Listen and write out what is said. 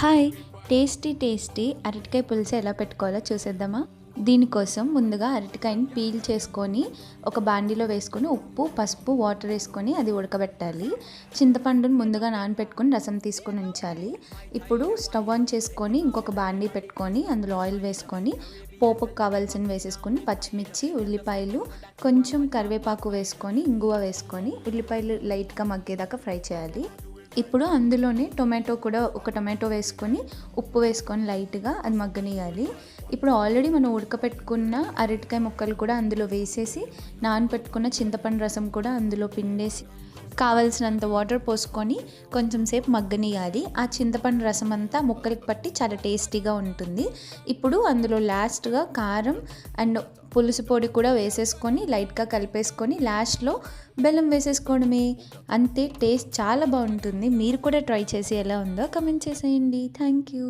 Hi! Tasty అరటికాయ పులుసు ఎలా పెట్టుకోవాలో చూసేద్దామా? దీనికోసం ముందుగా అరటికాయని పీల్ చేసుకొని ఒక బాండీలో వేసుకొని ఉప్పు, పసుపు, వాటర్ వేసుకొని అది ఉడకబెట్టాలి. చింతపండుని ముందుగా నానబెట్టుకొని రసం తీసుకొని ఉంచాలి. ఇప్పుడు స్టవ్ ఆన్ చేసుకొని ఇంకొక బాండీ పెట్టుకొని అందులో ఆయిల్ వేసుకొని పోపుకు కావాల్సినవి వేసేసుకొని పచ్చిమిర్చి, ఉల్లిపాయలు, కొంచెం కరివేపాకు వేసుకొని ఇంగువ వేసుకొని ఉల్లిపాయలు లైట్గా మగ్గేదాకా ఫ్రై చేయాలి. ఇప్పుడు అందులోనే టొమాటో కూడా ఒక టొమాటో వేసుకొని ఉప్పు వేసుకొని లైట్గా అది మగ్గనియాలి. ఇప్పుడు ఆల్రెడీ మనం ఉడకపెట్టుకున్న అరటికాయ ముక్కలు కూడా అందులో వేసేసి నానబెట్టుకున్న చింతపండు రసం కూడా అందులో పిండేసి కావలసినంత వాటర్ పోసుకొని కొంచెం సేపు మగ్గనియాలి. ఆ చింతపండు రసం అంతా ముక్కలకి పట్టి చాలా టేస్టీగా ఉంటుంది. ఇప్పుడు అందులో లాస్ట్గా కారం అండ్ పులుసు పొడి కూడా వేసేసుకొని లైట్గా కలిపేసుకొని లాస్ట్లో బెల్లం వేసేసుకోవడమే. అంతే, టేస్ట్ చాలా బాగుంటుంది. మీరు కూడా ట్రై చేసి ఎలా ఉందో కమెంట్ చేసేయండి. Thank you.